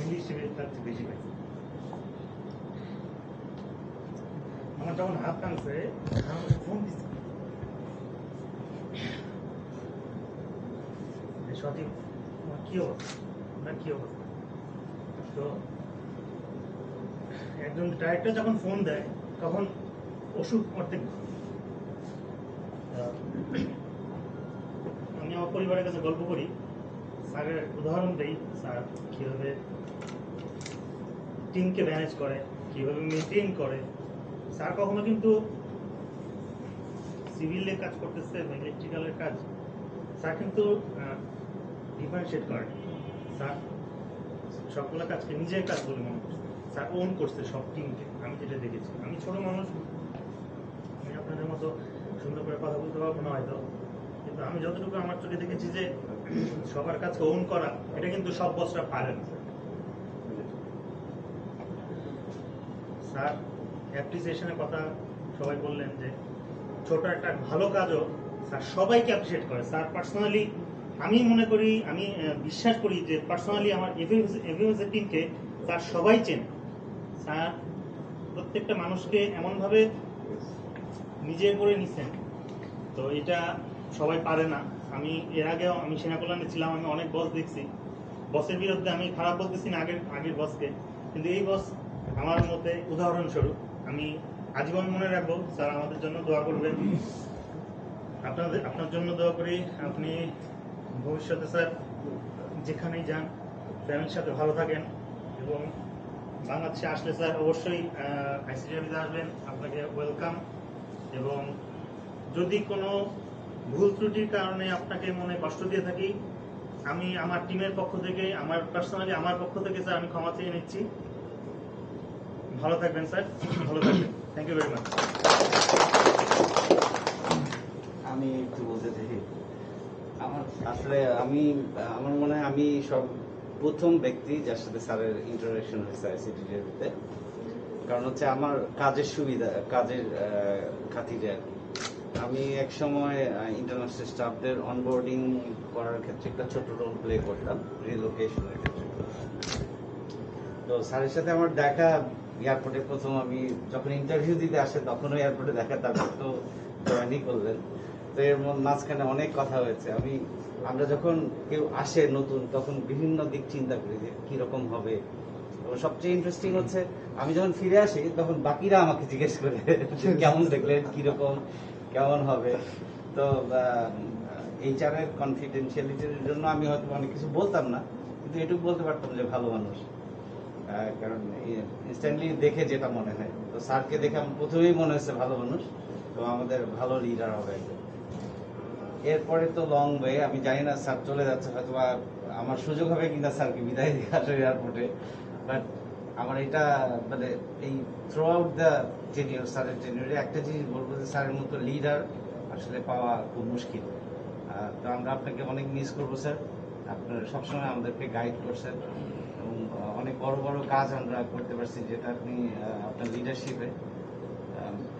Family হিসেবে তার চেয়ে বেশি পাইছি। আমার যখন হাত কানছে আমাকে ফোন দিচ্ছে যে সঠিক তোমার কি অবস্থা, আপনার কি অবস্থা। তো একজন ডাইরেক্টর যখন ফোন দেয় তখন ওষুধ অর্ধেক ভালো। আমি আমার পরিবারের কাছে গল্প করি, স্যারের উদাহরণ দেই, স্যার কীভাবে টিমকে ম্যানেজ করে, কীভাবে মেনটেন করে। স্যার কখনো কিন্তু সিভিলের কাজ করতেছে বা ইলেকট্রিক্যালের কাজ, স্যার কিন্তু ডিফারেন্সিয়েট করে। স্যার সবগুলো কাজকে নিজের কাজ বলে মনে করছে, স্যার ওন করছে সব টিমকে। আমি যেটা দেখেছি, আমি ছোট মানুষ, আমি আপনাদের মতো সুন্দর করে কথা বলতে পারবো না হয়তো, কিন্তু আমি যতটুকু আমার চোখে দেখেছি যে সবার কাছে ওন করা, এটা কিন্তু সব বসরা পারে না। স্যার অ্যাপ্রিসিয়েশনের কথা সবাই বললেন যে ছোট একটা ভালো কাজও স্যার সবাইকে অ্যাপ্রিসিয়েট করে। স্যার পার্সোনালি, আমি মনে করি, আমি বিশ্বাস করি যে পার্সোনালি আমার এভিএমএস টিমকে স্যার সবাই চেনে। স্যার প্রত্যেকটা মানুষকে এমনভাবে নিজে করে নিছেন, তো এটা সবাই পারে না। আমি এর আগেও আমি সেনাকল্যাণে ছিলাম, আমি অনেক বস দেখছি। বসের বিরুদ্ধে আমি খারাপ বলতেছি না আগের বসকে, কিন্তু এই বস আমার মতে উদাহরণস্বরূপ। আমি আজীবন মনে রাখবো। স্যার আমাদের জন্য দোয়া করবেন, আপনার জন্য দোয়া করি। আপনি ভবিষ্যতে স্যার যেখানেই যান ফ্যামিলির সাথে ভালো থাকেন, এবং বাংলাদেশে আসলে স্যার অবশ্যই আইসিডিআরবিতে আসবেন, আপনাকে ওয়েলকাম। এবং যদি কোনো ভুল ত্রুটির কারণে আপনাকে মনে কষ্ট দিয়ে থাকি, আমি আমার টিমের পক্ষ থেকে, আমার পার্সোনালি আমার পক্ষ থেকে স্যার আমি ক্ষমা চেয়ে নিচ্ছি। ভালো থাকবেন স্যার, ভালো থাকবেন। Thank you very much. আমি একটু বলতে চাই, আমার মনে হয় আমি সব প্রথম ব্যক্তি যার সাথে স্যারের ইন্টারাকশন হয়েছে আইসিডিডিতে। কারণ হচ্ছে আমার কাজের সুবিধা, কাজের খাতিরে আর কি। আমি এক সময় ইন্টারন্যাশনাল স্টাফদের অনবোর্ডিং করার ক্ষেত্রে একটা ছোট রোল প্লে করতাম রিলোকেশনের ক্ষেত্রে। তো স্যারের সাথে আমার দেখা এয়ারপোর্টে প্রথম, আমি যখন ইন্টারভিউ দিতে আসে তখনও এয়ারপোর্টে দেখা, তারপর তো জয়েনই করলেন। তো এর মাঝখানে অনেক কথা হয়েছে। আমরা যখন কেউ আসে নতুন, তখন বিভিন্ন দিক চিন্তা করি যে কিরকম হবে। এবং সবচেয়ে ইন্টারেস্টিং হচ্ছে আমি যখন ফিরে আসি তখন বাকিরা আমাকে জিজ্ঞেস করে কেমন দেখলেন, কিরকম, কেমন হবে। তো এইচআর এর কনফিডেন্সিয়ালিটির জন্য আমি হয়তো অনেক কিছু বলতাম না, কিন্তু এটুকু বলতে পারতাম যে ভালো মানুষ। কারণ ইনস্ট্যান্টলি দেখে যেটা মনে হয়, তো স্যারকে দেখে আমার প্রথমেই মনে হয়েছে ভালো মানুষ, তো আমাদের ভালো লিডার হবে একজন। এরপরে তো লং ওয়ে, আমি জানি না স্যার চলে যাচ্ছে, হয়তো আমার সুযোগ হবে কিনা স্যারকে বিদায় দিয়ে আসে এয়ারপোর্টে। বাট আমার এটা মানে এই থ্রু আউট দ্য টেনিউর, স্যারের টেনিউরে একটা জিনিস বলবো যে স্যারের মতো লিডার আসলে পাওয়া খুব মুশকিল। তো আমরা আপনাকে অনেক মিস করবো স্যার। আপনারা সবসময় আমাদেরকে গাইড করছেন এবং অনেক বড় বড় কাজ আমরা করতে পারছি, যেটা আপনি আপনার লিডারশিপে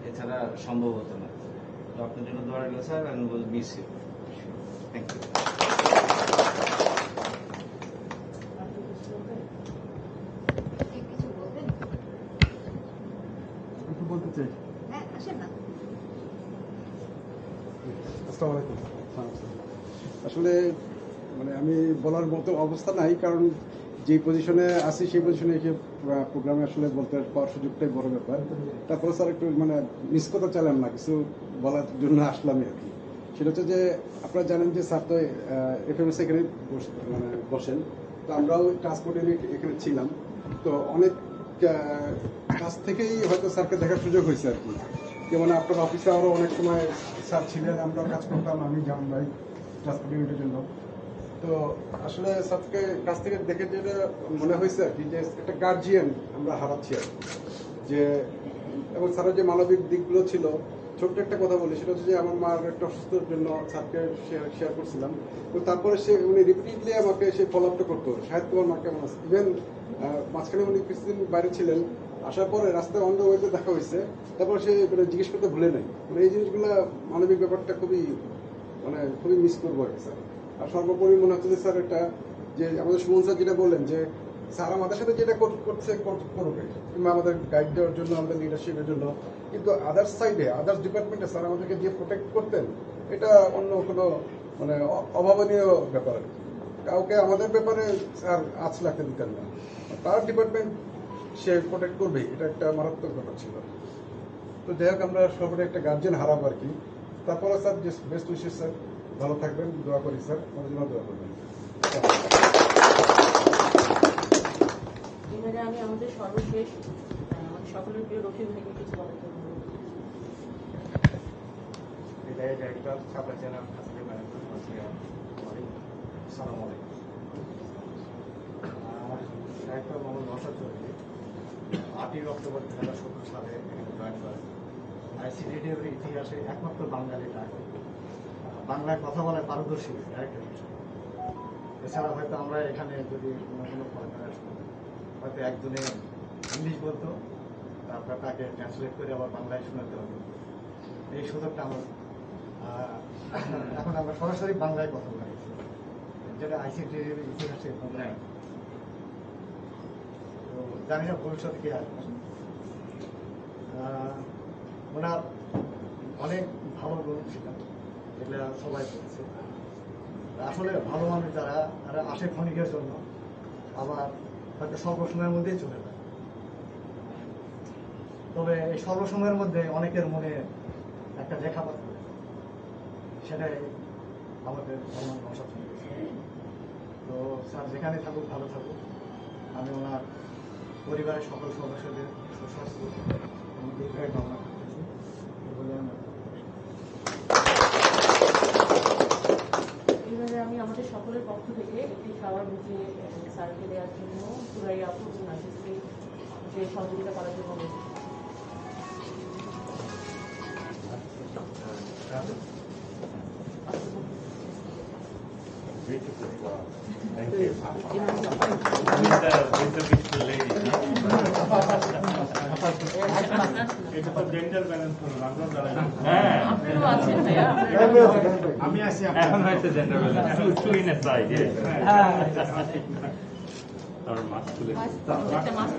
এছাড়া সম্ভব হতো না। তো আপনার জন্য দোয়া রইল sir, and we'll miss you. Thank you. বলতে চাই। আসসালামু আলাইকুম। আসলে মানে আমি বলার মতো অবস্থা নাই, কারণ যে পজিশনে আছি সেই পজিশনে এসে প্রোগ্রামে আসলে বলতে পাওয়ার সুযোগটাই বড় ব্যাপার। তারপরে স্যার একটু মানে মিস করতে চাইলাম না, কিছু বলার জন্য আসলামই আর কি। সেটা হচ্ছে যে আপনারা জানেন যে স্যার তো এফএমএস এখানে মানে বসেন, তো আমরাও ট্রান্সপোর্ট এখানে ছিলাম। তো অনেক কাছ থেকেই হয়তো স্যারকে দেখার সুযোগ হয়েছে আর কি। যেমন আপনার অফিসে আরও অনেক সময় স্যার ছিলেন, আমরা কাজ করতাম, আমি জান ভাই ট্রান্সপোর্ট ইউনিটের জন্য। তো আসলে স্যারকে কাছ থেকে দেখে যেটা মনে হয়েছে আর কি, যে একটা গার্জিয়ান আমরা হারাচ্ছি আর যে। এবং স্যারের যে মানবিক দিকগুলো ছিল, ছোট্ট একটা কথা বলি, সেটা হচ্ছে যে আমার মার একটা অসুস্থতার জন্য স্যারকে শেয়ার করছিলাম। তো তারপরে উনি রিপিটেডলি আমাকে ফলো আপটা করতো, শায়দ তোমার মা কেমন আছে। ইভেন মাঝখানে উনি কিছুদিন বাইরে ছিলেন, আসার পরে রাস্তায় অন দ্য ওয়েতে দেখা হয়েছে, তারপর সে জিজ্ঞেস করতে ভুলে নাই। মানে এই জিনিসগুলো মানবিক ব্যাপারটা খুবই মিস করবো আর কি স্যার। আর সর্বোপরি মনে হচ্ছে যে স্যার এটা যে আমাদের সুমন স্যার যেটা বললেন যে স্যার আমাদের সাথে যেটা করছে করবে, কিংবা আমাদের গাইড দেওয়ার জন্য, আমাদের লিডারশিপের জন্য, কিন্তু আদার্স সাইডে, আদার্স ডিপার্টমেন্টে স্যার আমাদেরকে যে প্রোটেক্ট করতেন, এটা অন্য কোনো মানে অভাবনীয় ব্যাপার। কাউকে আমাদের ব্যাপারে স্যার আঁচ লাগতে দিতেন না, তার ডিপার্টমেন্ট সে প্রোটেক্ট করবেই, এটা একটা মারাত্মক ব্যাপার ছিল। তো যাই হোক, আমরা সবাই একটা গার্জেন হারাবো আর কি। তারপরে স্যার বেস্ট উইশেস স্যার, ভালো থাকবেন, দোয়া করি স্যার, আমাদের জন্য দোয়া করবেন। এবারে আমি আমাদের সর্বশেষ আমাদের সকলের প্রিয় রফিক ভাইকে কিছু বলার জন্য বিদায় director supply chain and facility management, আসসালামু আলাইকুম। ডাইরেক্টর মোহাম্মদ নওশাদ চৌধুরী 8ই অক্টোবর 2017 সালে এখানে জয়েন করেন। আইসিডিডির ইতিহাসে একমাত্র বাঙালি ডাক বাংলায় কথা বলায় পারদর্শী আরেকটা বিষয়। এছাড়া হয়তো আমরা এখানে যদি কোনো ফরেনার আসতো, হয়তো একজনে ইংলিশ বলতো, তারপর তাকে ট্রান্সলেট করে আবার বাংলায় শোনাতে হবে। এই সুযোগটা আমার এখন আমরা সরাসরি বাংলায় কথা বলি, যেটা আইসিটির ইতিহাসে তো জানি না ভবিষ্যৎ কি আসবে। ওনার অনেক ভালো গুণ ছিল, এগুলো সবাই বলছে। আসলে ভালো মানুষ যারা তারা আসে ক্ষণিকের জন্য, আবার হয়তো স্বল্প সময়ের মধ্যেই চলে যায়। তবে এই স্বল্প সময়ের মধ্যে অনেকের মনে একটা রেখাপাত করে, সেটাই আমাদের নওশাদ চৌধুরী। তো স্যার যেখানে থাকুক ভালো থাকুক, আমি ওনার পরিবারের সকল সদস্যদের সুস্বাস্থ্য এবং দীর্ঘায়ু কামনা করতেছি। এবারে আমি আমাদের সকলের পক্ষ থেকে একটি খাবার বুঝে স্যারকে দেওয়ার জন্য সুরাই আপু এবং নাসিসকে যে সহযোগিতা করার জন্য বলছি। Thank you. With the beautiful lady. এটা তো জেন্ডার ব্যালেন্স হলো, আমরা যারা আপনিও আছেন ভাইয়া, আমি আছি এখন হয়েছে gender balance. Two in a side, yes. Or masculine. একটা মাস্ক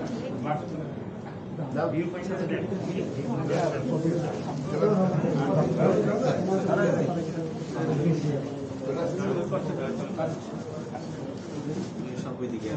সব ওইদিকে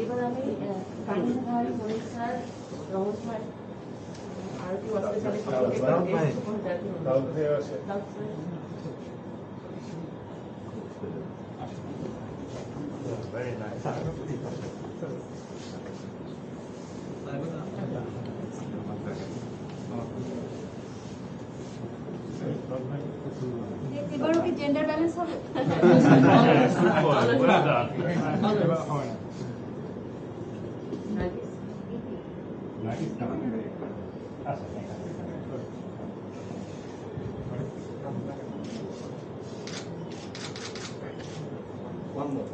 এবার আমি কাহিনী ভাই, মনির স্যার, রমজ ভাই আর কেউ আসতে চাইলে সকলকে দাউদ ভাই। দাউদ স্যার। Very nice. এবারও কি জেন্ডার ব্যালেন্স হবে? Well done. one more.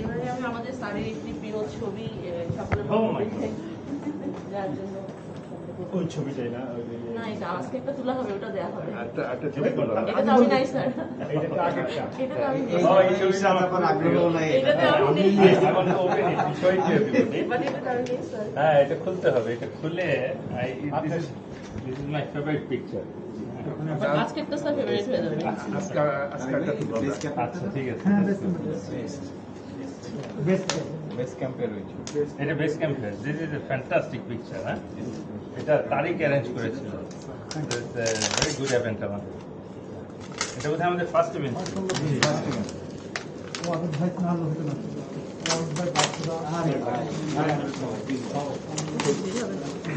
এবারে আমি আমাদের স্যারের একটি প্রিয় ছবি সকলের Oh my পক্ষ থেকে যার জন্য ওই ছবিটাই না, না, এটা আজকে একটা তোলা হবে, ওটা দেওয়া হবে। একটা ছবি করলাম। এটা তো আমি নাই স্যার, এটা তো আগেরটা। এটা তো আমি এই ছবিটা আমার আগ্রহ নাই। এটা তো আমি নেই, I want to open it. Show it to everybody. But এটা তো আমি নেই স্যার। হ্যাঁ, এটা খুলতে হবে। এটা খুলে this is my favorite picture. আজকে একটা স্যার ফেভারিট হয়ে যাবে। আচ্ছা, ঠিক আছে। বেস ক্যাম্পের রয়েছে। এটা বেস ক্যাম্পের। This is a fantastic picture, হ্যাঁ? এটা তারিক অ্যারেঞ্জ করেছিল। ভেরি গুড ইভেন্ট আমাদের। এটা বোধহয় আমাদের ফার্স্ট ইভেন্ট।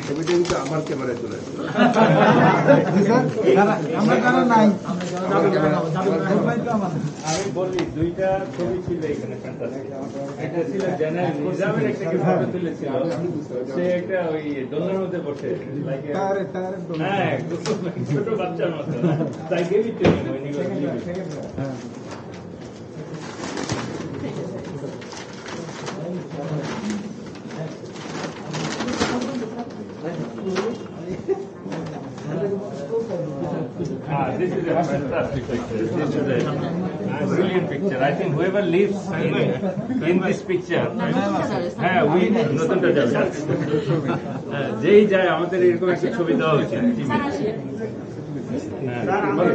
ছবিটা কিন্তু আমার ক্যামেরায় চলে আসছে। আমি বলি দুইটা ছবি ছিল এখানে fantastic। একটা ছিল জেনারেল নিজামের একটা কি ফটো তুলেছিল, সে একটা ওই দোলনার মধ্যে বসে like a- হ্যাঁ, ছোট বাচ্চার মতো। তাই gave it to him when he was leaving. This is a fantastic picture. This is a brilliant picture. I think whoever lives in this picture, হ্যাঁ, we নতুনটা যাবে। যেই যায় আমাদের এরকম একটা ছবি দেওয়া উচিত। স্যার আমাদের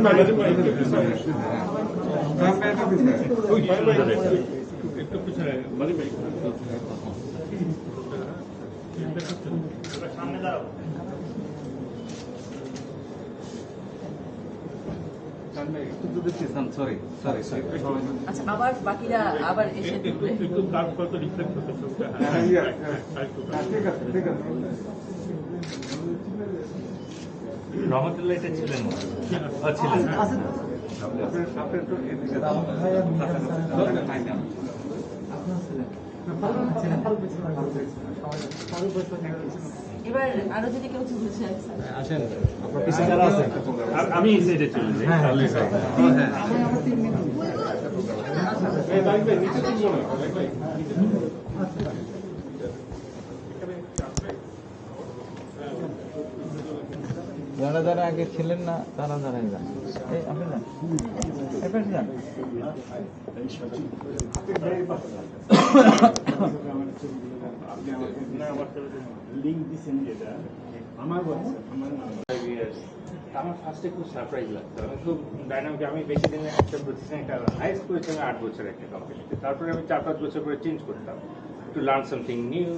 একটু পিছনে বাড়ি ভাই সামনে দাঁড়াবো। আচ্ছা আবার বাকিরা আবার এসে ঢুকবে। একটু কাজ করতে রিফ্লেক্ট করতে ছবিটা। রহমতুল্লাহ এটা ছিলেন না? ছিলেন। এবার আরো যদি কেউ তুলতে চায় আমি এই সাইডে চলে যাই। তাহলে যারা যারা আগে ছিলেন না তারা যারাই যান। এই আপনি যান, এবার যান। আমার ফার্স্টে খুব সারপ্রাইজ লাগতো। আমি খুব ডাইনামিক। আমি বেশি দিনে একটা প্রতিষ্ঠানে একটা হাইস্ট করেছি আমি 8 বছর একটা কোম্পানিতে। তারপরে আমি 4-5 বছর করে চেঞ্জ করতাম টু লার্ন সামথিং নিউ,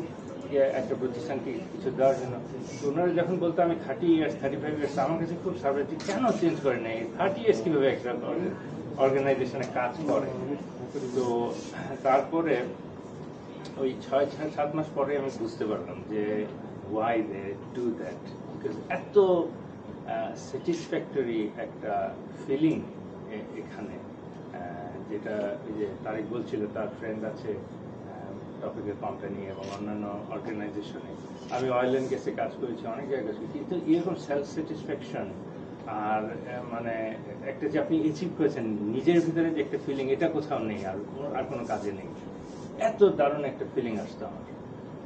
একটা প্রতিষ্ঠানকে কিছু দেওয়ার জন্য। তো ওনারা যখন বলতো আমি 30 ইয়ার্স 35 ইয়ার্স, আমার কাছে খুব সারপ্রাইজ কেন চেঞ্জ করে নেই, 30 ইয়ার্স কীভাবে একটা অর্গানাইজেশনে কাজ করে। তো তারপরে ওই 6-7 মাস পরে আমি বুঝতে পারলাম যে why they do that, because এত স্যাটিসফ্যাক্টরি একটা ফিলিং এখানে, যেটা ওই যে তারিক বলছিল তার ফ্রেন্ড আছে টপিকের কোম্পানি এবং অন্যান্য অর্গানাইজেশনে। আমি অয়েল অ্যান্ড গ্যাসে কাজ করেছি, অনেক জায়গায় কাজ করেছি, কিন্তু এরকম সেলফ স্যাটিসফ্যাকশন আর মানে একটা যে আপনি অ্যাচিভ করেছেন নিজের ভিতরে যে একটা ফিলিং, এটা কোথাও নেই, আর কোনো কাজে নেই। এত দারুণ একটা ফিলিং আসতো আমার।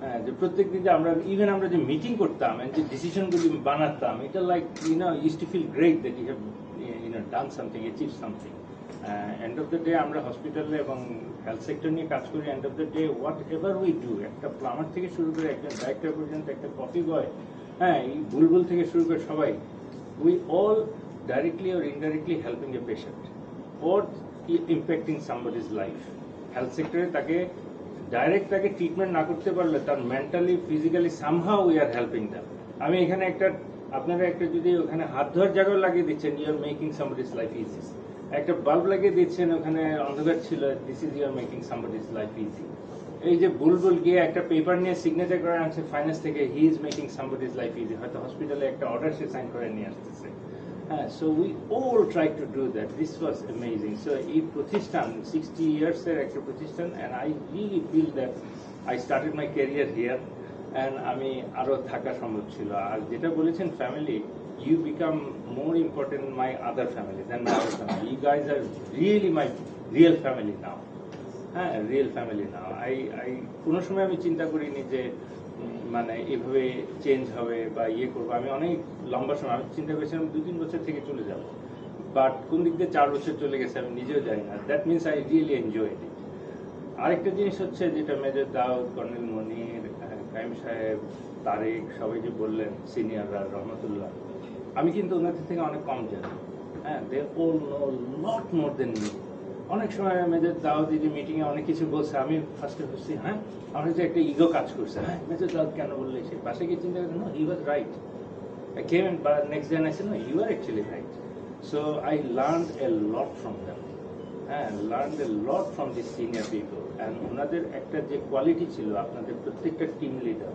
হ্যাঁ, যে প্রত্যেকদিন যে আমরা ইভেন আমরা যে মিটিং করতাম, যে ডিসিশনগুলি বানাতাম, এটা like use to feel great that you have done something, achieve something. End of the day আমরা হসপিটালে এবং হেলথ সেক্টর নিয়ে কাজ করি। End of the day whatever we do, একটা প্লামার থেকে শুরু করে একজন ডাইরেক্টর পর্যন্ত, একটা কফি বয়, হ্যাঁ, এই বুলবুল থেকে শুরু করে সবাই, we all directly or indirectly helping a patient or impacting somebody's life. Health sector তাকে ডাইরেক্ট তাকে ট্রিটমেন্ট না করতে পারলে তার mentally physically somehow we are helping them. আমি এখানে একটা আপনারা একটা যদি ওখানে হাত ধোয়ার জায়গা লাগিয়ে দিচ্ছেন, you are making somebody's life easy. একটা বাল্ব লাগিয়ে দিচ্ছেন, ওখানে অন্ধকার ছিল, this is you are making somebody's life easy. এই যে বুলবুল গিয়ে একটা পেপার নিয়ে সিগনেচার করে আনছে ফাইন্যান্স থেকে, he is making somebody's life easy. হয়তো হসপিটালে একটা অর্ডার সে সাইন করে নিয়ে আসতেছে। So we all tried to do that. This was amazing. So এই প্রতিষ্ঠান 60 years এর একটা প্রতিষ্ঠান, and I really feel that I started my career here, and আমি আরো থাকা সম্ভব ছিল। আর যেটা বলেছেন family, you become more important in my other family than my other family. You guys are really my real family now. হ্যাঁ, real family now. I কোনো সময় আমি চিন্তা করিনি যে মানে এভাবে চেঞ্জ হবে বা ইয়ে করবো। আমি অনেক লম্বা সময় আমি চিন্তা করেছিলাম 2-3 বছর থেকে চলে যাব, বাট কোন দিক দিয়ে 4 বছর চলে গেছে আমি নিজেও জানি না। That means I really enjoy it. আরেকটা জিনিস হচ্ছে যেটা মেজর দাউদ, কর্নেল মনির, কাইম সাহেব, তারেক, সবাই যে বললেন সিনিয়ররা, রহমতুল্লাহ, আমি কিন্তু ওনাদের থেকে অনেক কম জানি। হ্যাঁ, they all know lot more than me. অনেক সময় মেজর দাউদ যে মিটিংয়ে অনেক কিছু বলছে, আমি ফার্স্টে ভাবছি হ্যাঁ আমার যে একটা ইগো কাজ করছে, হ্যাঁ মেজর দাউদ কেন বললে, সে পাশে গিয়ে চিন্তা করছে, no he was right. I came and next day and I said, no, you are actually right. So I learned a lot from them. হ্যাঁ, learn a lot from the senior people. And ওনাদের একটা যে quality ছিল, আপনাদের প্রত্যেকটা team leader,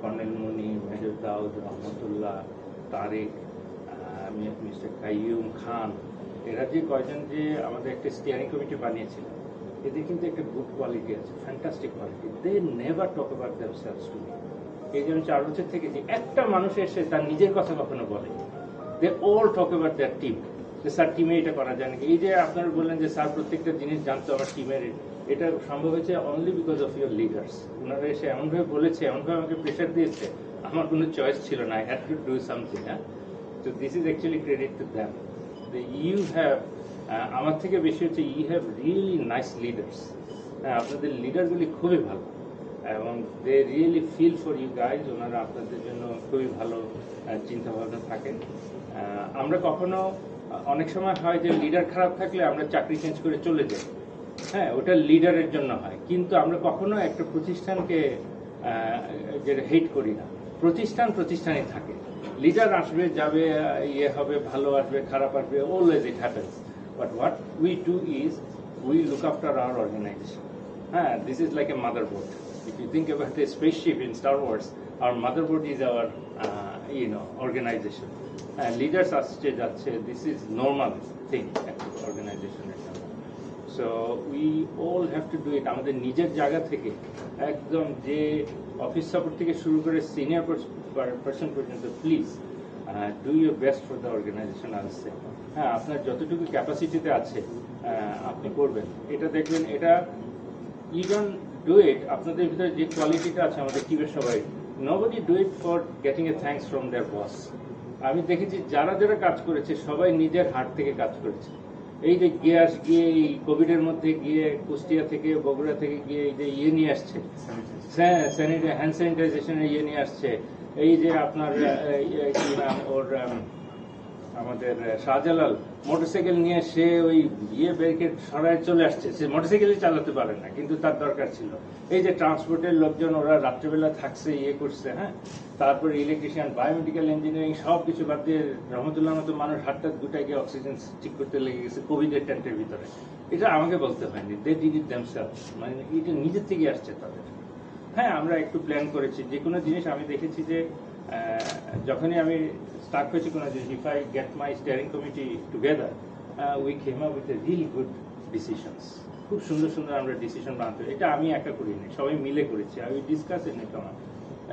colonel মনি, major দাউদ, রহমতুল্লাহ, Tarique, mister Qayyum খান, এরা যে কয়জন যে আমাদের একটা স্টিয়ারিং কমিটি বানিয়েছিল, এদের কিন্তু একটা গুড কোয়ালিটি আছে, fantastic quality. They never talk about themselves to me. এই যে আমি 4 বছর থেকে যে একটা মানুষ এসে তার নিজের কথা কখনো বলে, they all talk about their team, যে স্যার টিমে এটা করা যায় নাকি। এই যে আপনারা বললেন যে স্যার প্রত্যেকটা জিনিস জানতো আমার টিমের, এটা সম্ভব হয়েছে only because of your leaders. ওনারা এসে এমনভাবে বলেছে, এমনভাবে আমাকে প্রেশার দিয়েছে, আমার কোনো চয়েস ছিল না, I had to do something. হ্যাঁ, তো this is actually credit to them. You have, আমার থেকে বেশি হচ্ছে, you have really nice leaders. আপনাদের লিডারগুলি খুবই ভালো এবং they really feel for you guys. ওনারা আপনাদের জন্য খুবই ভালো চিন্তা ভাবনা থাকেন। আমরা কখনো, অনেক সময় হয় যে লিডার খারাপ থাকলে আমরা চাকরি চেঞ্জ করে চলে যাই, হ্যাঁ, ওটা লিডারের জন্য হয়। কিন্তু আমরা কখনো একটা প্রতিষ্ঠানকে যেটা হেট করি না। প্রতিষ্ঠান প্রতিষ্ঠানই থাকে, লিডার আসবে যাবে, ইয়ে হবে, ভালো আসবে, খারাপ আসবে, always it happens. But what we do is we look after our organisation. হ্যাঁ, this is like a motherboard. If you think about a spaceship in Star Wars, our motherboard is our, organization. Leaders আসছে যাচ্ছে, this is normal thing একটা organizationের জন্য। So we all have to do it আমাদের নিজের জায়গা থেকে, একদম যে অফিস সাপোর্ট থেকে শুরু করে সিনিয়র পার্সন পর্যন্ত, please do your best for the organisation. আসছে, হ্যাঁ, আপনার যতটুকু ক্যাপাসিটিতে আছে আপনি করবেন। এটা দেখবেন, এটা you don't do it, আপনাদের ভিতরে যে কোয়ালিটিটা আছে আমাদের টিমের সবাই, nobody do it for getting a thanks from their boss. আমি দেখেছি যারা যারা কাজ করেছে সবাই নিজের হাত থেকে কাজ করেছে। এই যে গিয়ে এই কোভিডের মধ্যে গিয়ে কুষ্টিয়া থেকে, বগুড়া থেকে গিয়ে এই যে ইয়ে নিয়ে আসছে, হ্যান্ড স্যানিটাইজেশনের ইয়ে নিয়ে আসছে। এই যে আপনার কি নাম ওর, আমাদের শাহজালাল মোটরসাইকেল নিয়ে সে ওই ইয়ে ব্যারিকেড সরায় চলে আসছে, সে মোটরসাইকেলই চালাতে পারে না, কিন্তু তার দরকার ছিল। এই যে ট্রান্সপোর্টের লোকজন, ওরা রাত্রেবেলা থাকছে, ইয়ে করছে, হ্যাঁ, তারপরে ইলেকট্রিশিয়ান, বায়োমেডিক্যাল ইঞ্জিনিয়ারিং, সব কিছু বাদ দিয়ে রহমতুল্লাহ মতো মানুষ হাতটা গুটায় গিয়ে অক্সিজেন ঠিক করতে লেগে গেছে কোভিডের টেন্টের ভিতরে। এটা আমাকে বলতে হয়নি, দে ডিড ইট দেমসেলভস, মানে এটা নিজের থেকে আসছে তাদের। হ্যাঁ, আমরা একটু প্ল্যান করেছি যে কোনো জিনিস। আমি দেখেছি যে যখনই আমি স্টার্ট হয়েছি কোনো জিনিস, if I get my steering committee together, we came up with a really good decisions. খুব সুন্দর সুন্দর আমরা ডিসিশন বানাতে, এটা আমি একা করিনি, সবাই মিলে করেছি। আমি ডিসকাস ইন ইট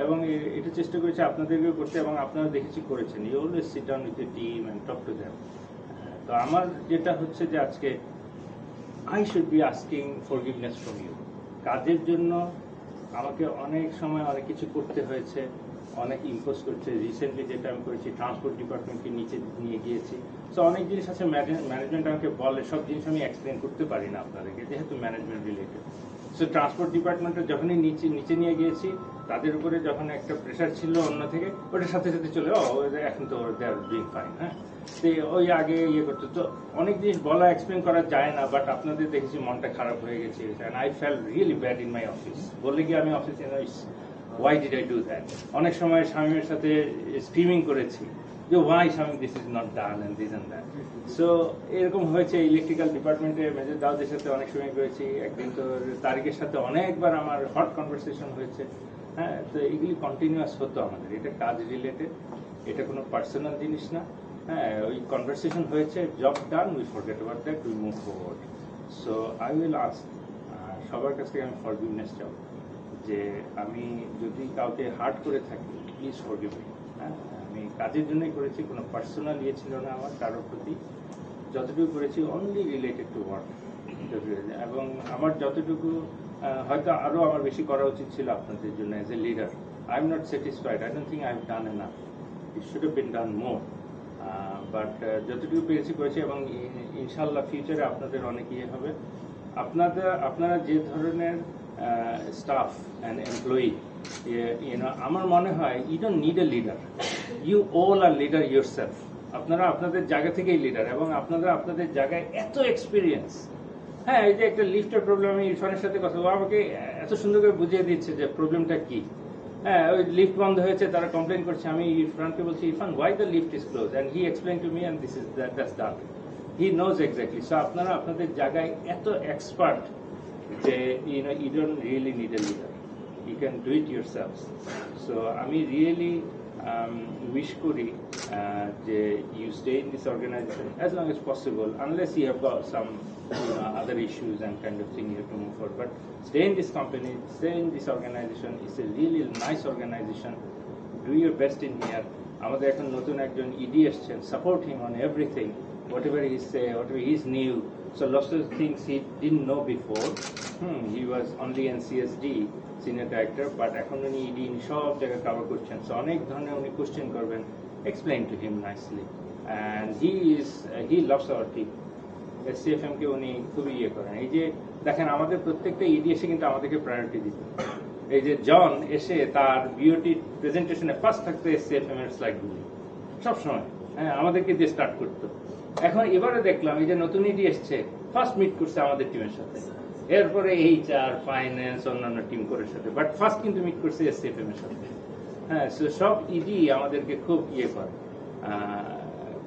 এবং এটা চেষ্টা করেছি আপনাদেরকেও করতে, এবং আপনারা দেখেছি করেছেন। You always sit down with a team and talk to them. তো আমার যেটা হচ্ছে যে আজকে I should be asking forgiveness from you. কাজের জন্য আমাকে অনেক সময় অনেক কিছু করতে হয়েছে, অনেক ইম্পোজ করছে। রিসেন্টলি যেটা আমি করেছি, ট্রান্সপোর্ট ডিপার্টমেন্টকে নিচে নিয়ে গিয়েছি। সো অনেক জিনিস আছে, ম্যানেজমেন্ট আমাকে বলে, সব জিনিস আমি এক্সপ্লেন করতে পারি না আপনাদেরকে, যেহেতু ম্যানেজমেন্ট রিলেটেড। সো ট্রান্সপোর্ট ডিপার্টমেন্টে যখনই নিচে নিয়ে গিয়েছি, তাদের উপরে যখন একটা প্রেশার ছিল অন্য থেকে, ওটার সাথে সাথে চলে এখন তো দে আর ডুইং ফাইন। হ্যাঁ, তো ওই আগে ইয়ে করতো, তো অনেক জিনিস বলা, এক্সপ্লেন করা যায় না। বাট আপনাদের দেখেছি মনটা খারাপ হয়ে গেছে, and I fail really bad in my office. বললে কি আমি অফিসে, why did I do that? অনেক সময় স্বামীর সাথে স্ক্রিমিং করেছি যে why স্বামী this is not done and this and that. So এরকম হয়েছে। ইলেকট্রিক্যাল ডিপার্টমেন্টে মেজর দাউদের সাথে অনেক সময় করেছি। একদিন তো তারিকের সাথে অনেকবার আমার হট কনভারসেশন হয়েছে। হ্যাঁ, তো এগুলি কন্টিনিউয়াস হতো আমাদের। এটা কাজ রিলেটেড, এটা কোনো পার্সোনাল জিনিস না। হ্যাঁ, ওই কনভারসেশন হয়েছে, job done, we forget about that, we move forward. So I will ask সবার কাছ থেকে আমি ফরগিভনেস চাও যে আমি যদি কাউকে হার্ট করে থাকি, প্লিজ ফরগিভ মি। হ্যাঁ, আমি কাজের জন্যই করেছি, কোনো পার্সোনাল ইয়ে ছিল না আমার কারোর প্রতি। যতটুকু করেছি অনলি রিলেটেড টু ওয়ার্ক, এবং আমার যতটুকু হয়তো আরও আমার বেশি করা উচিত ছিল আপনাদের জন্য as a leader. I am not satisfied, I don't think I have done enough, it should have been done more. But যতটুকু পেরেছি করেছি, এবং ইনশাল্লাহ ফিউচারে আপনাদের অনেক ইয়ে হবে। আপনারা যে ধরনের স্টাফ অ্যান্ড এমপ্লয়ি, আমার মনে হয় you don't need a leader, you all are leader yourself. আপনারা আপনাদের জায়গা থেকেই লিডার, এবং আপনারা আপনাদের জায়গায় এত এক্সপিরিয়েন্স। হ্যাঁ, এই যে একটা লিফটের প্রবলেম, আমি ইরফানের সাথে কথা বলবো, আমাকে এত সুন্দর করে বুঝিয়ে দিচ্ছে যে প্রবলেমটা কি। হ্যাঁ, ওই লিফট বন্ধ হয়েছে, তারা কমপ্লেন করছে। আমি ইরফানকে বলছি, Irfan, why the lift is close, and he explain to me, and this is that's done. He knows exactly. So আপনারা আপনাদের জায়গায় এত এক্সপার্ট যে you don't really need a leader. You can do it yourselves. So আমি really wish করি যে you stay in this organization as long as possible, unless you have got some other issues and kind of thing you have to move forward. But stay in this company, stay in this organization. It's a really nice organization. Do your best in here. আমাদের এখন নতুন একজন ED এসছেন, support him on everything, whatever he say, whatever he's new. So lots of things he didn't know before. He was only NCSD senior director, but এখন উনি ED সব জায়গায় cover করছেন। সো অনেক ধরনের উনি কোশ্চেন করবেন, explain to him nicely, and he loves our team. SCFM কে উনি খুবই ইয়ে করেন। এই যে দেখেন আমাদের প্রত্যেকটা ইডি এসে কিন্তু আমাদেরকে প্রায়োরিটি দিত। এই যে জন এসে তার বিওটি প্রেজেন্টেশনে ফার্স্ট থাকতো SCFM এর স্লাইডগুলি সবসময়, হ্যাঁ, আমাদেরকে দিয়ে স্টার্ট করতো। এখন এবারে দেখলাম এই যে নতুন ইডি এসছে, ফার্স্ট মিট করছে আমাদের টিমের সাথে, এরপরে HR, ফাইন্যান্স, অন্যান্য টিম করার সাথে, বাট ফার্স্ট কিন্তু মিট করছে SCFM এর সাথে। হ্যাঁ, সব ইডি আমাদেরকে খুব ইয়ে করে,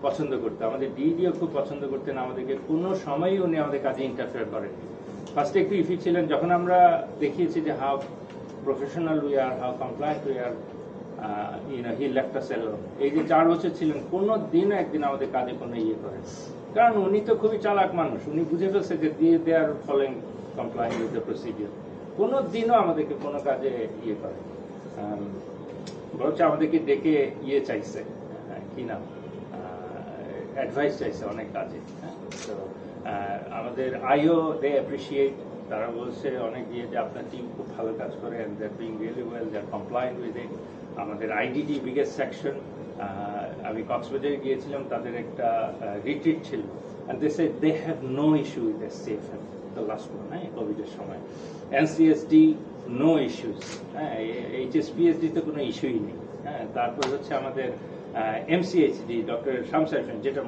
পছন্দ করতো। আমাদের ডিডিও খুব পছন্দ করতেন, আমাদেরকে কোনো সময়ই উনি আমাদের কাজে ইন্টারফেয়ার করেন। ফার্স্টে একটু ইফি ছিলেন, যখন আমরা দেখিয়েছি যে how professional we are, how compliant we are, he left us alone. এই যে 4 বছর ছিলেন, কোনো দিনও একদিন আমাদের কাজে কোনো ইয়ে করেন, কারণ উনি তো খুবই চালাক মানুষ, উনি বুঝে ফেলছে যে they are following complying with the procedure. কোনো দিনও আমাদেরকে কোনো কাজে ইয়ে করে, বরঞ্চ আমাদেরকে ডেকে ইয়ে চাইছে, কি নাম, অ্যাডভাইস চাইছে অনেক কাজে। তো আমাদের আইও দে অ্যাপ্রিসিয়েট, তারা বলছে অনেক ইয়ে যে আপনার টিম খুব ভালো কাজ করে, and that doing really well, that compliant with it. আমাদের আইডিডি বিগেস্ট সেকশন, আমি কক্সবাজারে গিয়েছিলাম, তাদের একটা রিট্রিট ছিল, and they say they have no issue with SCFM, the last one, হ্যাঁ, কোভিডের সময়। NCSD নো ইস্যুস, হ্যাঁ, HSPSD তো কোনো ইস্যুই নেই। হ্যাঁ, তারপর হচ্ছে আমাদের MCHD ডক্টর শামসাইফেন, যেটা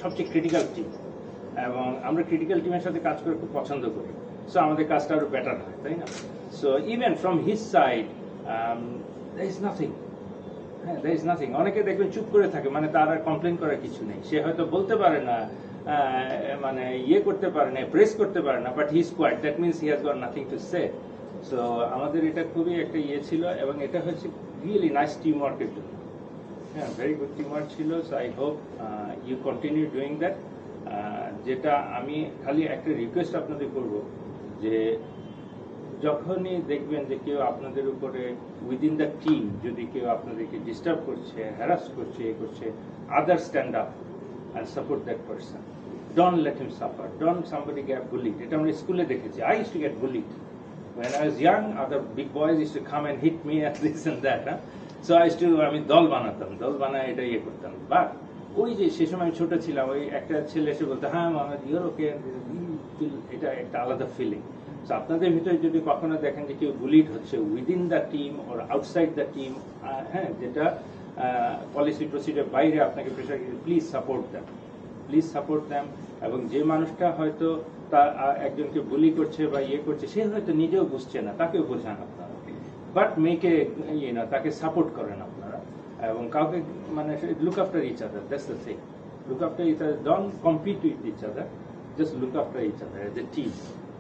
সবচেয়ে ক্রিটিক্যাল টিম, এবং আমরা ক্রিটিক্যাল টিমের সাথে কাজ করে খুব পছন্দ করি। সো আমাদের কাজটা আরো বেটার হয়, তাই না? So even from his side there is nothing, হ্যাঁ, there is nothing. অনেকে দেখবেন চুপ করে থাকে, মানে তার আর কমপ্লেন করার কিছু নেই, সে হয়তো বলতে পারে না, মানে ইয়ে করতে পারে না, প্রেস করতে পারে না, but he is quiet, that means he has got nothing to say. So আমাদের এটা খুবই একটা ইয়ে ছিল, এবং এটা হচ্ছে রিয়েলি নাইস টিম ওয়ার্কের জন্য, হ্যাঁ, ভেরি গুড টিম ওয়ার্ক ছিল। So I hope you continue doing that. যেটা আমি খালি একটা রিকোয়েস্ট আপনাদের করব, যে যখনই দেখবেন যে কেউ আপনাদের উপরে উইদিন দ্য টিম যদি কেউ আপনাদেরকে ডিস্টার্ব করছে, হ্যারাস করছে, এ করছে, other stand up and support that person. Don't let him suffer. Don't somebody get bullied. এটা আমরা স্কুলে দেখেছি। I used to get bullied. When I was young, other big boys used to come and hit me and this and that. So I used to, আমি দল বানাতাম, দল বানায় এটা ইয়ে করতাম। বাট ওই যে সে সময় আমি ছোট ছিলাম, ওই একটা ছেলে এসে বলতো, হ্যাঁ মামা ইউর ওকে, এটা একটা আলাদা ফিলিং। সো আপনাদের ভিতরে যদি কখনো দেখেন যে কেউ বুলিড হচ্ছে within the team or outside the team, হ্যাঁ, যেটা পলিসি প্রসিডিওর বাইরে আপনাকে pressure, please support them, please support them. এবং যে মানুষটা হয়তো তার একজনকে বুলি করছে বা ইয়ে করছে, সে হয়তো নিজেও বুঝছে না, তাকেও বোঝান আপনারা, বাট মেয়েকে ইয়ে না, তাকে সাপোর্ট করেন আপনারা, এবং কাউকে মানে look after each other, that's the thing, look after each other, don't compete with each other, just look after each other as a team.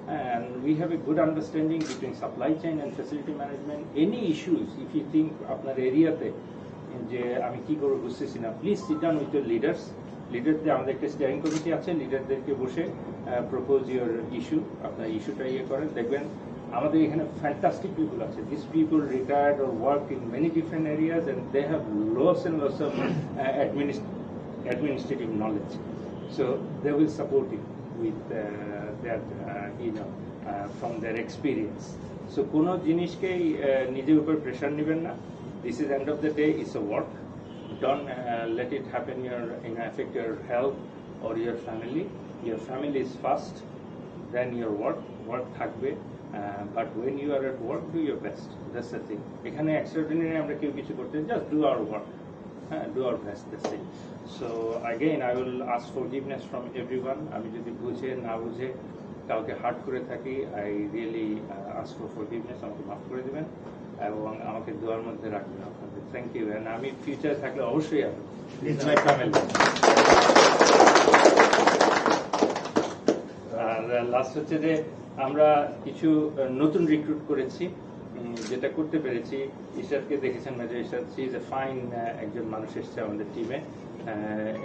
And we have a good understanding between supply chain and facility management. Any issues, if you think আপনার এরিয়াতে যে আমি কি করবো বুঝতেছি না, please sit down with your leaders. লিডারদের আমাদের একটা স্টিয়ারিং কমিটি আছে, লিডারদেরকে বসে প্রপোজ ইউর ইস্যু, আপনার ইস্যুটা ইয়ে করেন, দেখবেন আমাদের এখানে ফ্যান্টাস্টিক পিপল আছে। This people retired or work in many different areas and they have lots and lots of administrative knowledge. So they will support you with that, from their experience. So কোনো জিনিসকেই নিজের উপর pressure নেবেন না। This is end of the day, it's a work. Don't let it happen affect your health or your family. Your family is first, then your work থাকবে, but when you are at work, do your best. That's the thing. এখানে extraordinary আমরা কেউ কিছু করতে, just do our work. Do our best, that's it. So again, I will ask forgiveness from everyone. আমি যদি বুঝে না বুঝে কাউকে হার্ট করে থাকি, I really ask for forgiveness. আমাকে মাফ করে দেবেন এবং আমাকে দোয়ার মধ্যে রাখবেন আপনাদের। Thank you. এন্ড আমি ফিউচার থাকলে অবশ্যই আসবো। This is my family. First হচ্ছে যে আমরা কিছু নতুন রিক্রুট করেছি, যেটা করতে পেরেছি। ইশরাতকে দেখেছেন major Ishrat, she is a fine একজন মানুষ এসছে আমাদের টিমে।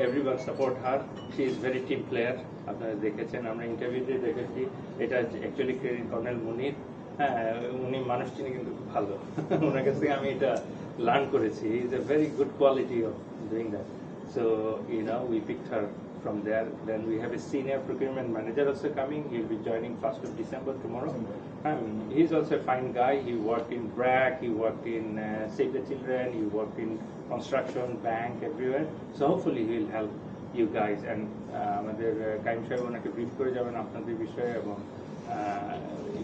Everyone support her, she is very team player. আপনারা দেখেছেন, আমরা ইন্টারভিউতে দেখেছি, এটা অ্যাকচুয়ালি ক্রেডিট কর্নেল মুনির। হ্যাঁ, উনি মানুষ চিনি কিন্তু খুব ভালো। ওনার কাছ থেকে আমি এটা লার্ন করেছি। He is a very good quality of doing that. So, we picked her from there. Then we have a senior procurement manager also coming. He'll be joining 1st of December tomorrow. He's also a fine guy. He worked in BRAC, he worked in Save the Children, he worked in construction, bank, everywhere. So hopefully he'll help you guys. And আমাদের কাইম সাহেব ওনাকে brief করে যাবেন আপনাদের বিষয়ে, এবং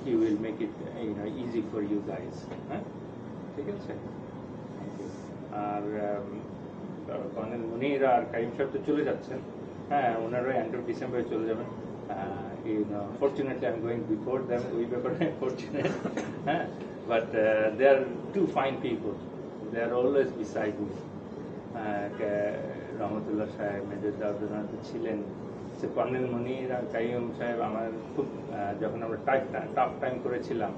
he will make it easy for you guys. হ্যাঁ, ঠিক আছে। আর কর্নেল মুনির আর কাইম সাহেব তো চলে যাচ্ছেন, হ্যাঁ, ওনারা এন্ড অফ ডিসেম্বরে চলে যাবেন। Fortunately, I'm going before them. We were fortunate, but they are two fine people. They are always beside me. রহমতুল্লাহ সাহেব, মেজর দাউদ্দানা তো ছিলেন। সে কর্নেল মুনির আর কাইম সাহেব আমার খুব, যখন আমরা টাফ টাইম করেছিলাম,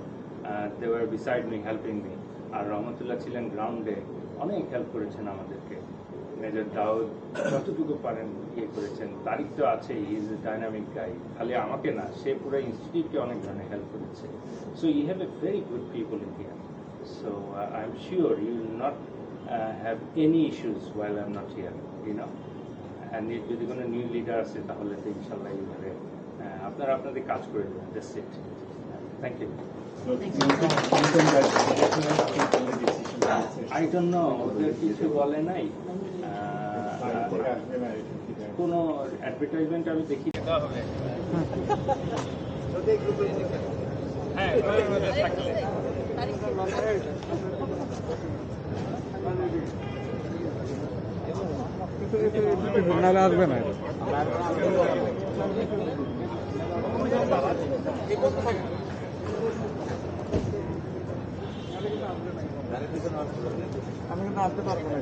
they were beside me, helping me. আর রহমতুল্লাহ ছিলেন গ্রাউন্ডে, অনেক হেল্প করেছেন আমাদেরকে। মেজর দাউদ যতটুকু পারেন করেছেন। তারিখ তো আছে, হি ইজ এ ডাইনামিক গাই, খালি আমাকে না, সে পুরো ইনস্টিটিউটকে অনেক ধরনের হেল্প করেছে। So you have a very good people in here. So I am sure you will not have any issues while I am not here, and যদি কোনো নিউ লিডার আসে তাহলে তো ইনশাল্লাহ এইভাবে আপনারা আপনাদের কাজ করে দেবেন। That's it. Thank you. I don't know, ওদের কিছু বলে নাই, কোনো অ্যাডভার্টাইজমেন্ট আমি দেখি। আসবে না। আমি কিন্তু আসতে পারবো না।